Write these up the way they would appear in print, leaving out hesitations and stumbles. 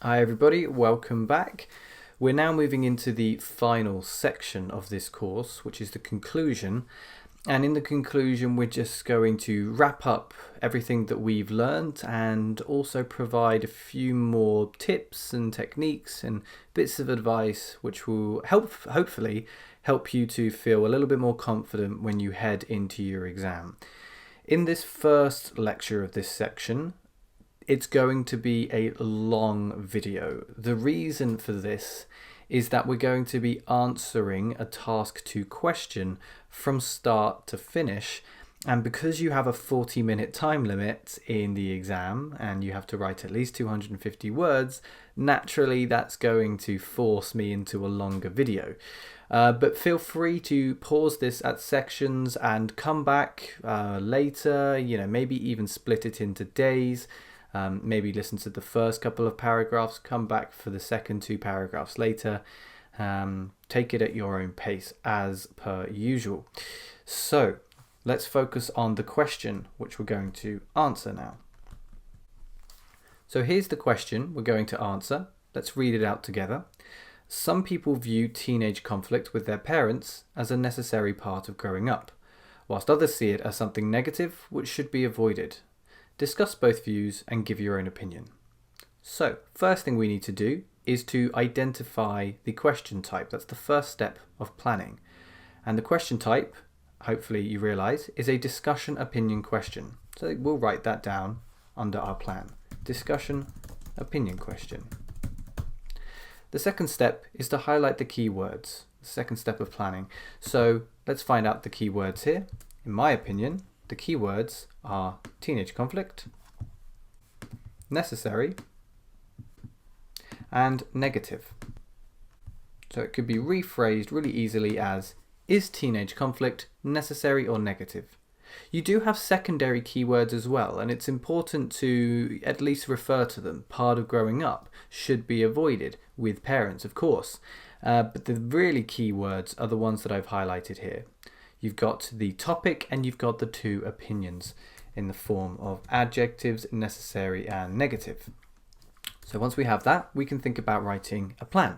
Hi everybody, welcome back. We're now moving into the final section of this course, which is the conclusion. And in the conclusion, we're just going to wrap up everything that we've learned and also provide a few more tips and techniques and bits of advice which will hopefully help you to feel a little bit more confident when you head into your exam. In this first lecture of this section, it's going to be a long video. The reason for this is that we're going to be answering a task 2 question from start to finish, and because you have a 40-minute time limit in the exam and you have to write at least 250 words, naturally that's going to force me into a longer video. But feel free to pause this at sections and come back later, maybe even split it into days. Maybe listen to the first couple of paragraphs, come back for the second 2 paragraphs later. Take it at your own pace as per usual. So let's focus on the question which we're going to answer now. So here's the question we're going to answer. Let's read it out together. Some people view teenage conflict with their parents as a necessary part of growing up, whilst others see it as something negative which should be avoided. Discuss both views and give your own opinion. So, first thing we need to do is to identify the question type. That's the first step of planning. And the question type, hopefully you realize, is a discussion opinion question. So we'll write that down under our plan. Discussion opinion question. The second step is to highlight the keywords. The second step of planning. So let's find out the keywords here. In my opinion, the keywords are teenage conflict, necessary, and negative. So it could be rephrased really easily as, is teenage conflict necessary or negative? You do have secondary keywords as well, and it's important to at least refer to them. Part of growing up should be avoided with parents, of course. But the really keywords are the ones that I've highlighted here. You've got the topic and you've got the 2 opinions in the form of adjectives, necessary and negative. So once we have that, we can think about writing a plan.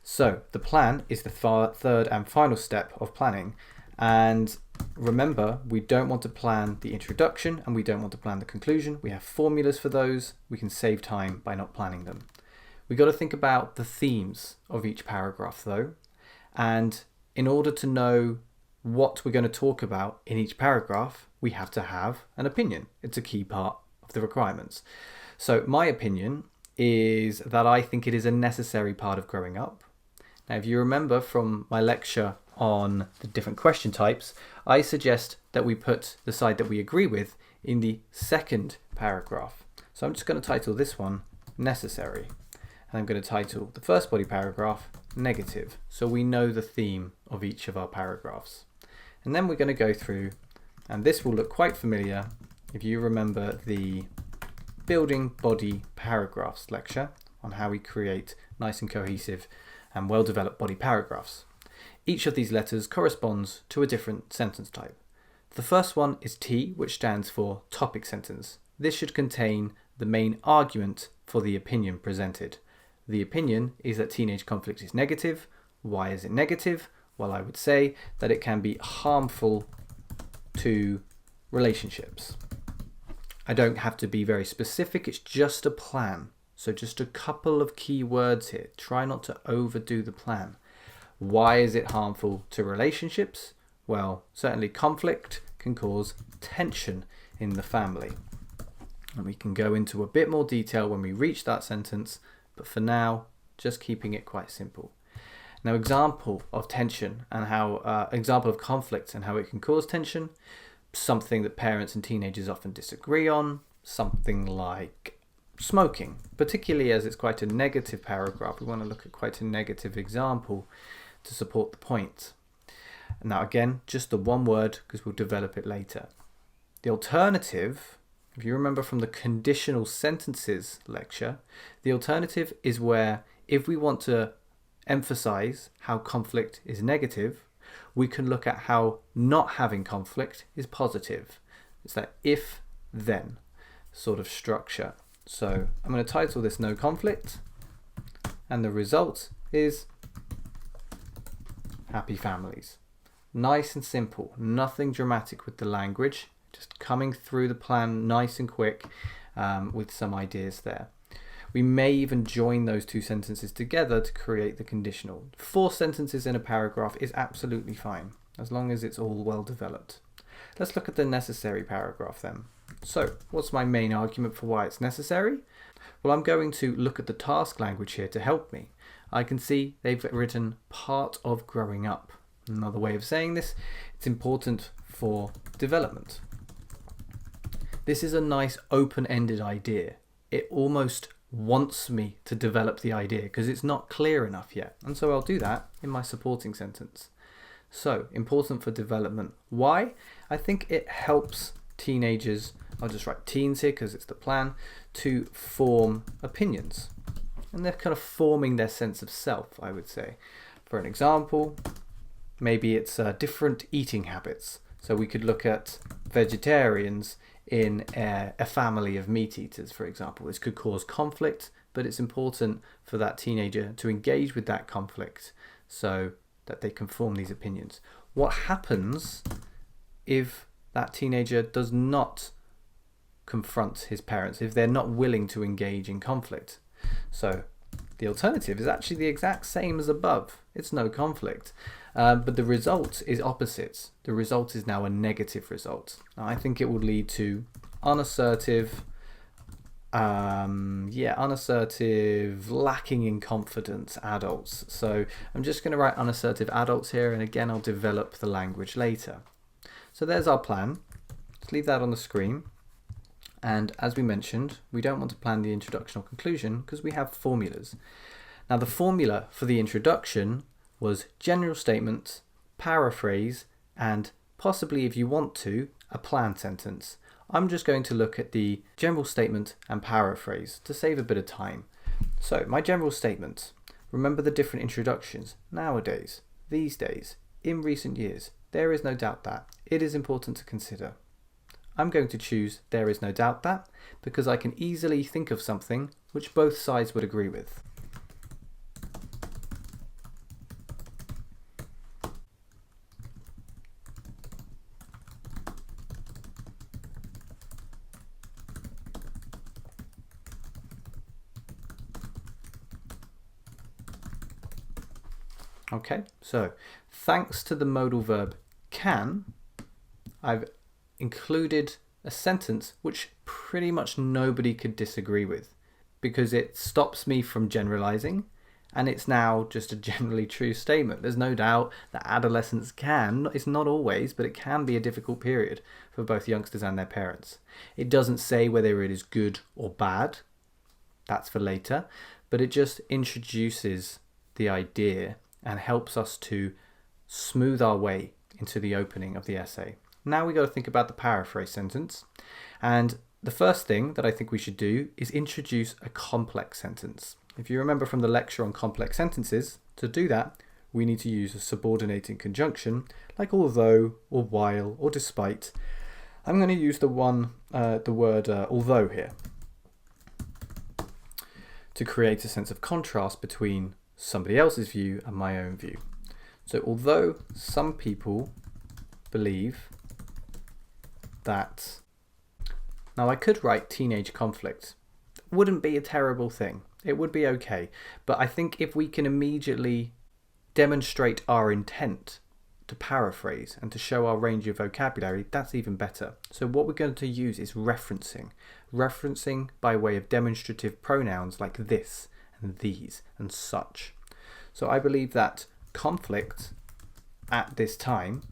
So the plan is the third and final step of planning. And remember, we don't want to plan the introduction and we don't want to plan the conclusion. We have formulas for those. We can save time by not planning them. We've got to think about the themes of each paragraph though. And in order to know what we're going to talk about in each paragraph, we have to have an opinion. It's a key part of the requirements. So my opinion is that I think it is a necessary part of growing up. Now, if you remember from my lecture on the different question types, I suggest that we put the side that we agree with in the second paragraph. So I'm just going to title this one necessary. And I'm going to title the first body paragraph negative, so we know the theme of each of our paragraphs. And then we're going to go through, and this will look quite familiar if you remember the building body paragraphs lecture on how we create nice and cohesive and well-developed body paragraphs. Each of these letters corresponds to a different sentence type. The first one is T, which stands for topic sentence. This should contain the main argument for the opinion presented. The opinion is that teenage conflict is negative. Why is it negative? Well, I would say that it can be harmful to relationships. I don't have to be very specific, it's just a plan. So just a couple of key words here. Try not to overdo the plan. Why is it harmful to relationships? Well, certainly conflict can cause tension in the family. And we can go into a bit more detail when we reach that sentence, but for now, just keeping it quite simple. Now, example of tension and how, example of conflict and how it can cause tension, something that parents and teenagers often disagree on, something like smoking, particularly as it's quite a negative paragraph. We want to look at quite a negative example to support the point. Now, again, just the one word because we'll develop it later. The alternative, if you remember from the conditional sentences lecture, the alternative is where if we want to emphasize how conflict is negative, we can look at how not having conflict is positive. It's that if-then sort of structure. So I'm going to title this No Conflict, and the result is happy families. Nice and simple, nothing dramatic with the language, just coming through the plan nice and quick with some ideas there. We may even join those two sentences together to create the conditional. 4 sentences in a paragraph is absolutely fine, as long as it's all well developed. Let's look at the necessary paragraph then. So, what's my main argument for why it's necessary? Well, I'm going to look at the task language here to help me. I can see they've written part of growing up. Another way of saying this, it's important for development. This is a nice open-ended idea. It almost wants me to develop the idea because it's not clear enough yet. And so I'll do that in my supporting sentence. So, important for development. Why? I think it helps teenagers, I'll just write teens here because it's the plan, to form opinions. And they're kind of forming their sense of self, I would say. For an example, maybe it's different eating habits. So we could look at vegetarians in a family of meat eaters, for example. This could cause conflict, but it's important for that teenager to engage with that conflict so that they can form these opinions. What happens if that teenager does not confront his parents, if they're not willing to engage in conflict? So the alternative is actually the exact same as above. It's no conflict. But the result is opposite. The result is now a negative result. I think it will lead to unassertive, lacking in confidence adults. So I'm just going to write unassertive adults here, and again I'll develop the language later. So there's our plan. Let's leave that on the screen. And as we mentioned, we don't want to plan the introduction or conclusion because we have formulas. Now the formula for the introduction was general statement, paraphrase, and possibly, if you want to, a plan sentence. I'm just going to look at the general statement and paraphrase to save a bit of time. So my general statement, remember the different introductions, nowadays, these days, in recent years. There is no doubt that. It is important to consider. I'm going to choose there is no doubt that because I can easily think of something which both sides would agree with. Okay, so thanks to the modal verb can, I've included a sentence which pretty much nobody could disagree with because it stops me from generalizing and it's now just a generally true statement. There's no doubt that adolescence can, it's not always, but it can be a difficult period for both youngsters and their parents. It doesn't say whether it is good or bad, that's for later, but it just introduces the idea and helps us to smooth our way into the opening of the essay. Now we got to think about the paraphrase sentence. And the first thing that I think we should do is introduce a complex sentence. If you remember from the lecture on complex sentences, to do that, we need to use a subordinating conjunction like although or while or despite. I'm going to use the word although here to create a sense of contrast between somebody else's view and my own view. So although some people believe that, now I could write teenage conflict. Wouldn't be a terrible thing. It would be okay. But I think if we can immediately demonstrate our intent to paraphrase and to show our range of vocabulary, that's even better. So what we're going to use is referencing. Referencing by way of demonstrative pronouns like this and these and such. So I believe that conflict at this time,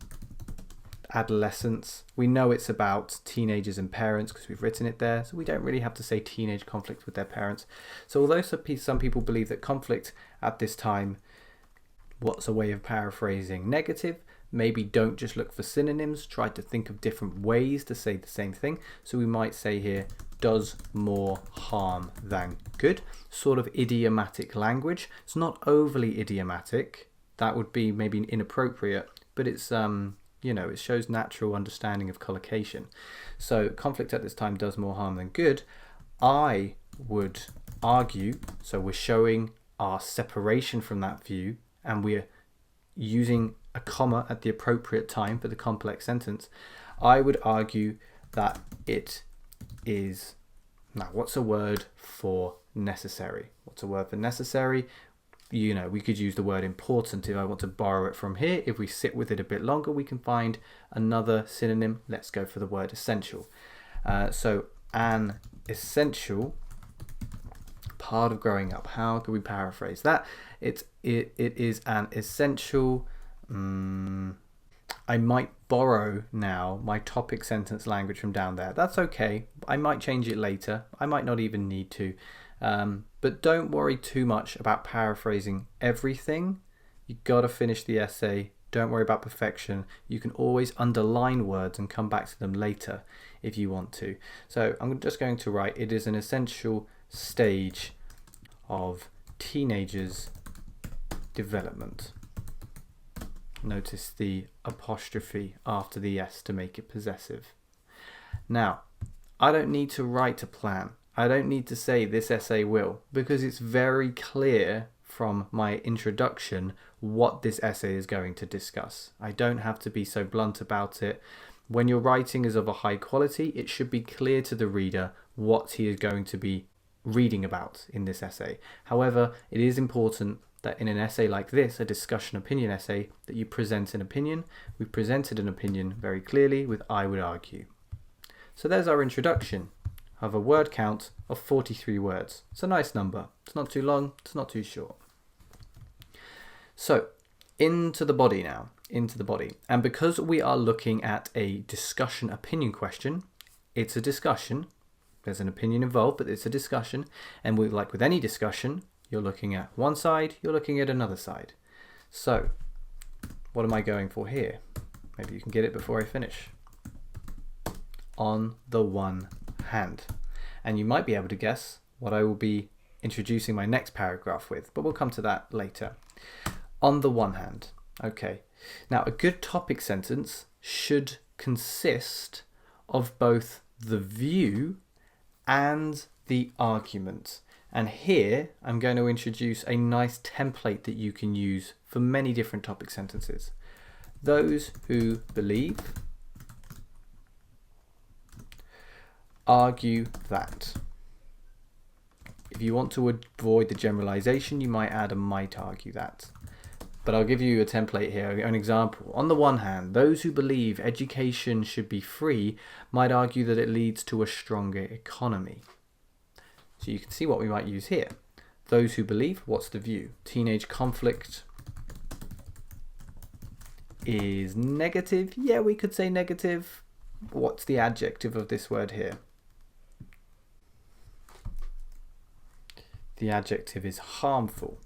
adolescence, we know it's about teenagers and parents because we've written it there, so we don't really have to say teenage conflict with their parents. So although some people believe that conflict at this time, what's a way of paraphrasing negative, maybe don't just look for synonyms, try to think of different ways to say the same thing. So we might say here, does more harm than good. Sort of idiomatic language. It's not overly idiomatic. That would be maybe inappropriate, but it's it shows natural understanding of collocation. So conflict at this time does more harm than good. I would argue, so we're showing our separation from that view, and we're using a comma at the appropriate time for the complex sentence. I would argue that it is, now what's a word for necessary? What's a word for necessary? You know, we could use the word important if I want to borrow it from here. If we sit with it a bit longer, we can find another synonym. Let's go for the word essential. So an essential part of growing up. How could we paraphrase that? It is an essential. I might borrow now my topic sentence language from down there. That's okay. I might change it later. I might not even need to. But don't worry too much about paraphrasing everything. You got to finish the essay. Don't worry about perfection. You can always underline words and come back to them later if you want to. So I'm just going to write, it is an essential stage of teenagers' development. Notice the apostrophe after the S to make it possessive. Now, I don't need to write a plan. I don't need to say this essay will, because it's very clear from my introduction what this essay is going to discuss. I don't have to be so blunt about it. When your writing is of a high quality, it should be clear to the reader what he is going to be reading about in this essay. However, it is important that in an essay like this, a discussion opinion essay, that you present an opinion. We've presented an opinion very clearly with I would argue. So there's our introduction. I have a word count of 43 words. It's a nice number. It's not too long, it's not too short. So into the body now, into the body. And because we are looking at a discussion opinion question, it's a discussion. There's an opinion involved, but it's a discussion. And like with any discussion, you're looking at one side, you're looking at another side. So what am I going for here? Maybe you can get it before I finish. On the one hand. And you might be able to guess what I will be introducing my next paragraph with, but we'll come to that later. On the one hand. Okay. Now, a good topic sentence should consist of both the view and the argument. And here I'm going to introduce a nice template that you can use for many different topic sentences. Those who believe argue that. If you want to avoid the generalization, you might add a might argue that. But I'll give you a template here, an example. On the one hand, those who believe education should be free might argue that it leads to a stronger economy. So you can see what we might use here. Those who believe, what's the view? Teenage conflict is negative. Yeah, we could say negative. What's the adjective of this word here? The adjective is harmful.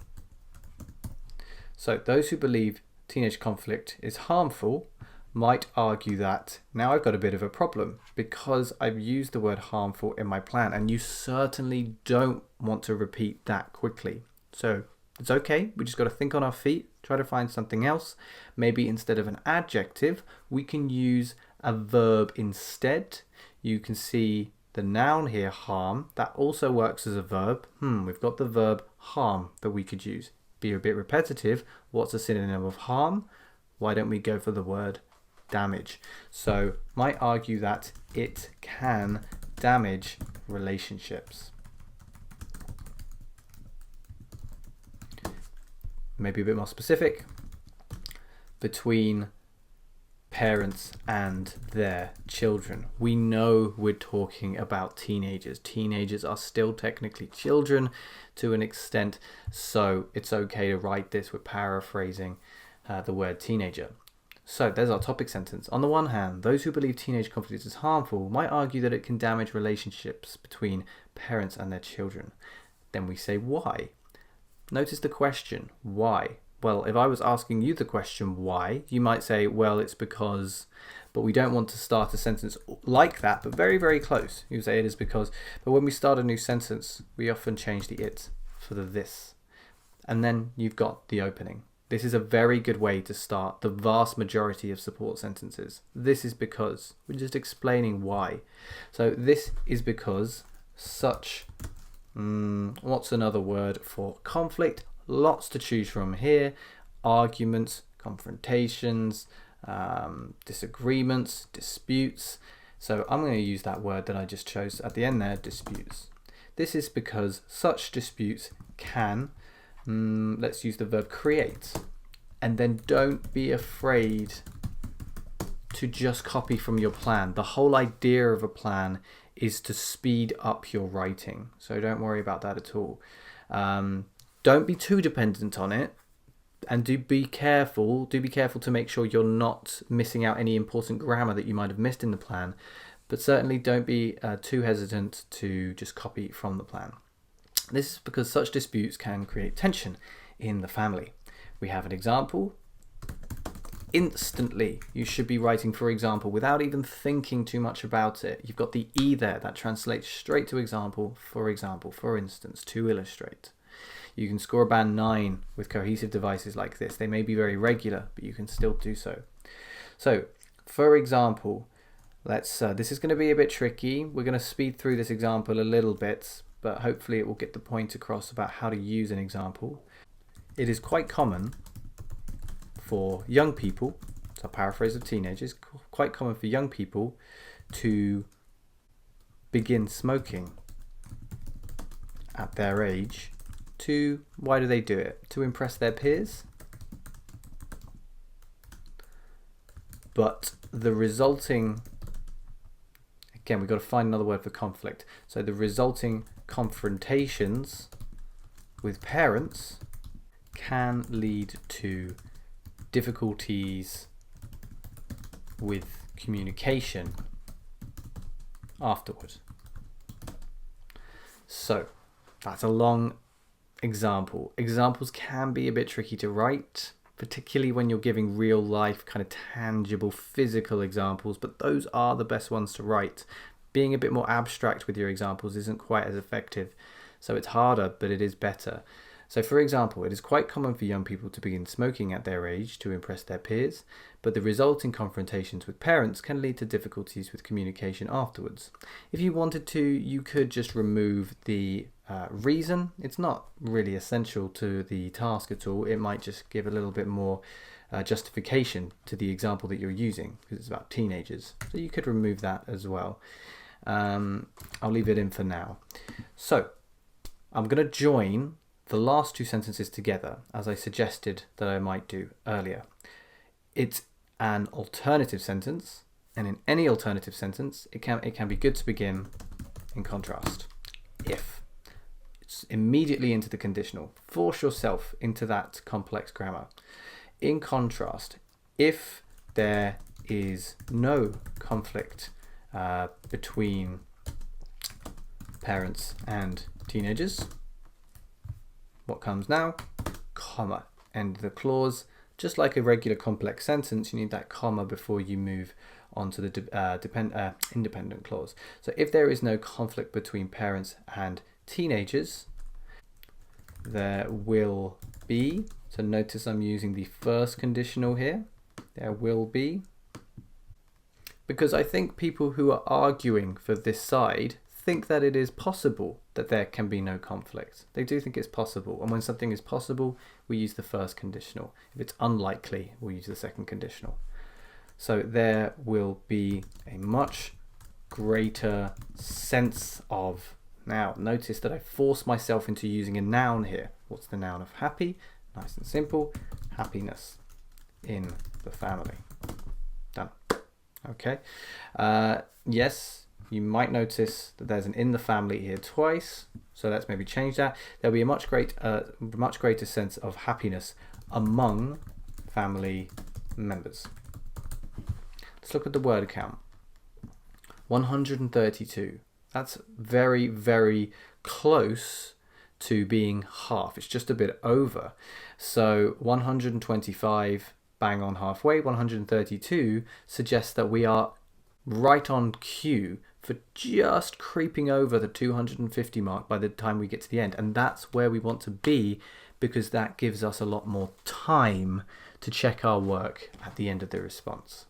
So those who believe teenage conflict is harmful might argue that. Now I've got a bit of a problem because I've used the word harmful in my plan, and you certainly don't want to repeat that quickly. So it's okay. We just got to think on our feet, try to find something else. Maybe instead of an adjective, we can use a verb instead. You can see the noun here, harm, that also works as a verb. We've got the verb harm that we could use. Be a bit repetitive. What's a synonym of harm? Why don't we go for the word damage? So might argue that it can damage relationships. Maybe a bit more specific. Between parents and their children. We know we're talking about teenagers. Teenagers are still technically children to an extent, so it's okay to write this with paraphrasing the word teenager. So there's our topic sentence. On the one hand, those who believe teenage conflict is harmful might argue that it can damage relationships between parents and their children. Then we say why. Notice the question, why? Well, if I was asking you the question why, you might say, well, it's because, but we don't want to start a sentence like that, but very, very close. You say it is because, but when we start a new sentence, we often change the it for the this. And then you've got the opening. This is a very good way to start the vast majority of support sentences. This is because, we're just explaining why. So this is because such, what's another word for conflict? Lots to choose from here. Arguments, confrontations, disagreements, disputes. So I'm going to use that word that I just chose at the end there, disputes. This is because such disputes can, let's use the verb create. And then don't be afraid to just copy from your plan. The whole idea of a plan is to speed up your writing. So don't worry about that at all. Don't be too dependent on it. And do be careful to make sure you're not missing out any important grammar that you might have missed in the plan. But certainly don't be too hesitant to just copy from the plan. This is because such disputes can create tension in the family. We have an example. Instantly, you should be writing, for example, without even thinking too much about it. You've got the E there, that translates straight to example, for instance, to illustrate. You can score a band 9 with cohesive devices like this. They may be very regular, but you can still do so. So, for example, this is going to be a bit tricky. We're going to speed through this example a little bit, but hopefully it will get the point across about how to use an example. It is quite common for young people, so a paraphrase of teenagers, quite common for young people to begin smoking at their age. Why do they do it? To impress their peers. But the resulting, again, we've got to find another word for conflict. So the resulting confrontations with parents can lead to difficulties with communication afterward. So that's a long example. Examples can be a bit tricky to write, particularly when you're giving real life, kind of tangible, physical examples, but those are the best ones to write. Being a bit more abstract with your examples isn't quite as effective, so it's harder, but it is better. So for example, it is quite common for young people to begin smoking at their age to impress their peers, but the resulting confrontations with parents can lead to difficulties with communication afterwards. If you wanted to, you could just remove the reason. It's not really essential to the task at all. It might just give a little bit more justification to the example that you're using, because it's about teenagers. So you could remove that as well. I'll leave it in for now. So I'm going to join the last two sentences together, as I suggested that I might do earlier. It's an alternative sentence, and in any alternative sentence, it can be good to begin in contrast. If. It's immediately into the conditional. Force yourself into that complex grammar. In contrast, if there is no conflict between parents and teenagers, what comes now? Comma. End the clause. Just like a regular complex sentence, you need that comma before you move on to the independent clause. So if there is no conflict between parents and teenagers, there will be, so notice I'm using the first conditional here, there will be, because I think people who are arguing for this side think that it is possible that there can be no conflict. They do think it's possible, and when something is possible, we use the first conditional. If it's unlikely, we'll use the second conditional. So there will be a much greater sense of, now notice that I force myself into using a noun here. What's the noun of happy? Nice and simple, happiness in the family. Done. Okay. Yes. You might notice that there's an in the family here twice, so let's maybe change that. There'll be a much greater sense of happiness among family members. Let's look at the word count. 132. That's very, very close to being half. It's just a bit over. So 125, bang on halfway. 132 suggests that we are right on cue for just creeping over the 250 mark by the time we get to the end. And that's where we want to be, because that gives us a lot more time to check our work at the end of the response.